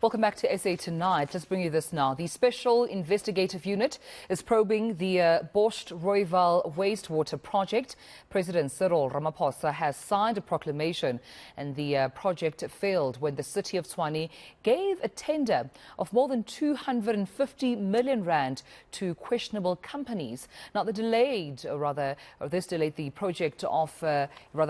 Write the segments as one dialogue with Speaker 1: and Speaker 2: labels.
Speaker 1: Welcome back to SA Tonight. Let's bring you this now. The Special Investigative Unit is probing the botched Rooiwal wastewater project. President Cyril Ramaphosa has signed a proclamation, and the project failed when the city of Tshwane gave a tender of more than 250 million rand to questionable companies. Now, this delayed the project of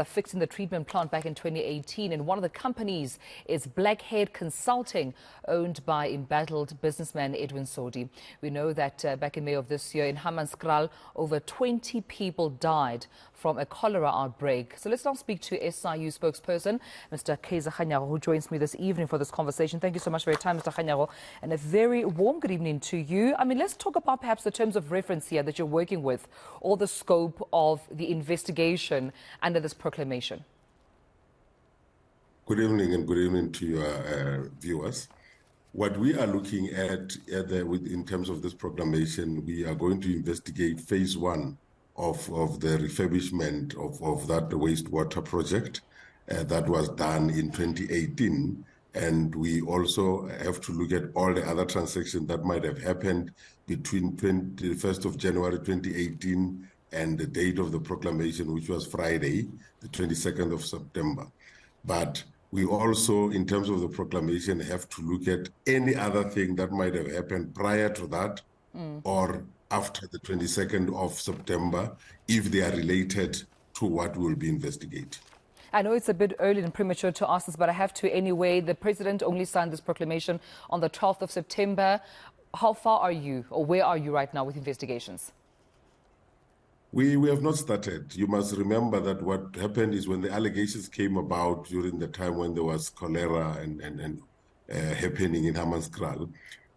Speaker 1: fixing the treatment plant back in 2018, and one of the companies is Blackhead Consulting, owned by embattled businessman Edwin Sodi. We know that back in May of this year in Hammanskraal, over 20 people died from a cholera outbreak. So let's now speak to SIU spokesperson, Mr. Kaizer Kganyago, who joins me this evening for this conversation. Thank you so much for your time, Mr. Kganyago, and a very warm good evening to you. I mean, let's talk about perhaps the terms of reference here that you're working with, or the scope of the investigation under this proclamation.
Speaker 2: Good evening, and good evening to your viewers. What we are looking at in terms of this proclamation, we are going to investigate phase one of the refurbishment of that wastewater project that was done in 2018. And we also have to look at all the other transactions that might have happened between 1st of January 2018 and the date of the proclamation, which was Friday, the 22nd of September. But we also, in terms of the proclamation, have to look at any other thing that might have happened prior to that or after the 22nd of September, if they are related to what we will be investigating.
Speaker 1: I know it's a bit early and premature to ask this, but I have to anyway. The president only signed this proclamation on the 12th of September. How far are you, or where are you right now with investigations?
Speaker 2: We have not started. You must remember that what happened is when the allegations came about during the time when there was cholera and happening in Hammanskraal,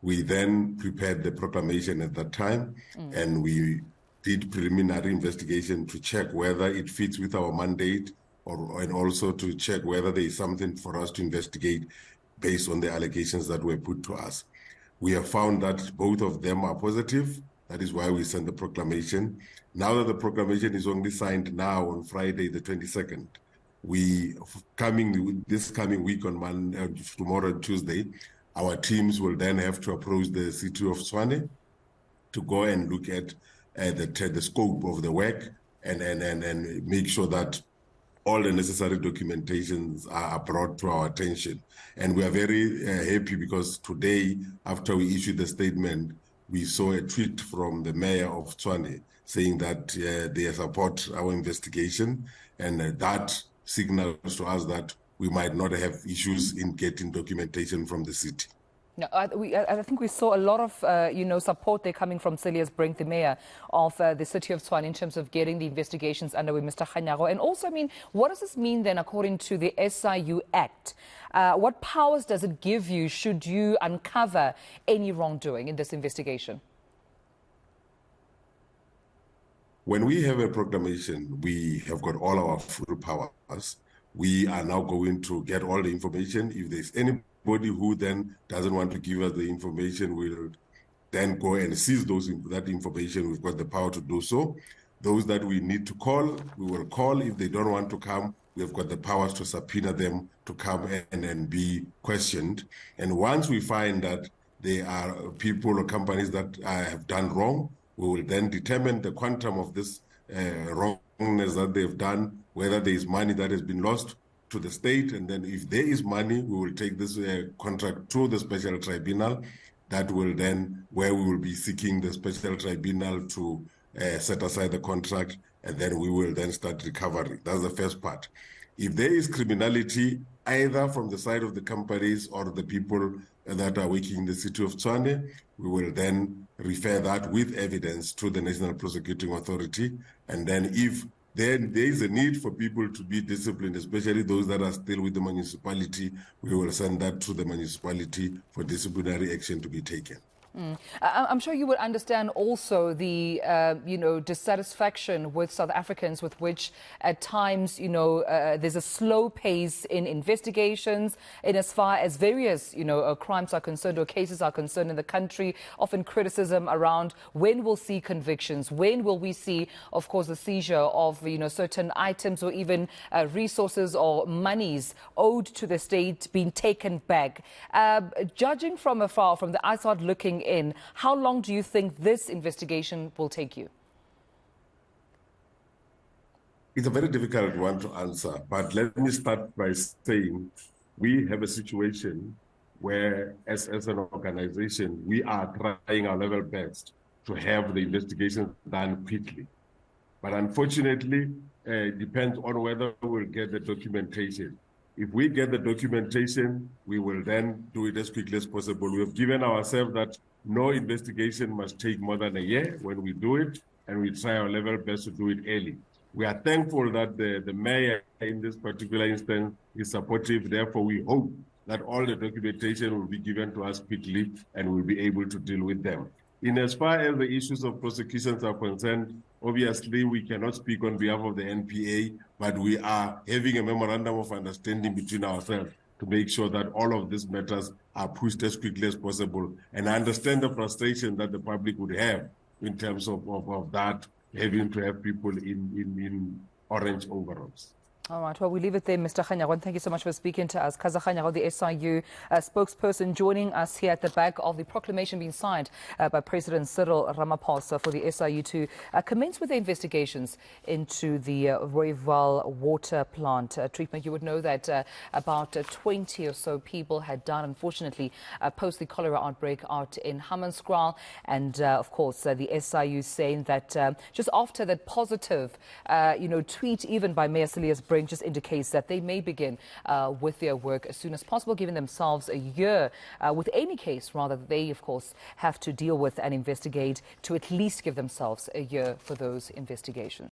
Speaker 2: we then prepared the proclamation at that time, and we did preliminary investigation to check whether it fits with our mandate, and also to check whether there is something for us to investigate based on the allegations that were put to us. We have found that both of them are positive. That is why we sent the proclamation. Now that the proclamation is only signed now on Friday, the 22nd, this coming week on tomorrow and Tuesday, our teams will then have to approach the city of Tshwane to go and look at the scope of the work and make sure that all the necessary documentations are brought to our attention. And we are very happy because today, after we issued the statement, we saw a tweet from the mayor of Tshwane saying that they support our investigation, and that signals to us that we might not have issues in getting documentation from the city.
Speaker 1: No, I think we saw a lot of, support there coming from Celius Brink, the mayor of the city of Tshwane, in terms of getting the investigations underway, Mr. Kganyago. And also, I mean, what does this mean then, according to the SIU Act? What powers does it give you should you uncover any wrongdoing in this investigation?
Speaker 2: When we have a proclamation, we have got all our full powers. We are now going to get all the information. If there's anybody who then doesn't want to give us the information, we'll then go and seize that information. We've got the power to do so. Those that we need to call, we will call. If they don't want to come, we've got the powers to subpoena them to come and be questioned. And once we find that there are people or companies that have done wrong, we will then determine the quantum of this wrongness that they've done, whether there is money that has been lost to the state, and then if there is money, we will take this contract to the special tribunal. That will then, where we will be seeking the special tribunal to set aside the contract, and then we will then start recovery. That's the first part. If there is criminality, either from the side of the companies or the people that are working in the city of Tshwane, we will then refer that with evidence to the National Prosecuting Authority. And then if there is a need for people to be disciplined, especially those that are still with the municipality, we will send that to the municipality for disciplinary action to be taken.
Speaker 1: I'm sure you would understand also the, dissatisfaction with South Africans with which at times, there's a slow pace in investigations in as far as various, crimes are concerned or cases are concerned in the country. Often criticism around when we'll see convictions, when will we see, of course, the seizure of, certain items or even resources or monies owed to the state being taken back. Judging from afar, from the outside looking in, how long do you think this investigation will take you?
Speaker 2: It's a very difficult one to answer, but let me start by saying we have a situation where, as an organization, we are trying our level best to have the investigation done quickly. But unfortunately, it depends on whether we'll get the documentation. If we get the documentation, we will then do it as quickly as possible. We have given ourselves that no investigation must take more than a year when we do it, and we try our level best to do it early. We are thankful that the mayor in this particular instance is supportive. Therefore, we hope that all the documentation will be given to us quickly and we'll be able to deal with them. In as far as the issues of prosecutions are concerned, obviously we cannot speak on behalf of the NPA, but we are having a memorandum of understanding between ourselves to make sure that all of these matters are pushed as quickly as possible. And I understand the frustration that the public would have in terms of that, having to have people in orange overalls.
Speaker 1: All right, well, we leave it there, Mr. Kganyago, and thank you so much for speaking to us. Kaizer Kganyago, the SIU spokesperson, joining us here at the back of the proclamation being signed by President Cyril Ramaphosa for the SIU to commence with the investigations into the Rooiwal water plant treatment. You would know that about 20 or so people had died, unfortunately, post the cholera outbreak out in Hammanskraal. And, of course, the SIU saying that just after that positive, tweet even by Mayor Cyril just indicates that they may begin with their work as soon as possible, giving themselves a year with any case, rather, that they, of course, have to deal with and investigate, to at least give themselves a year for those investigations.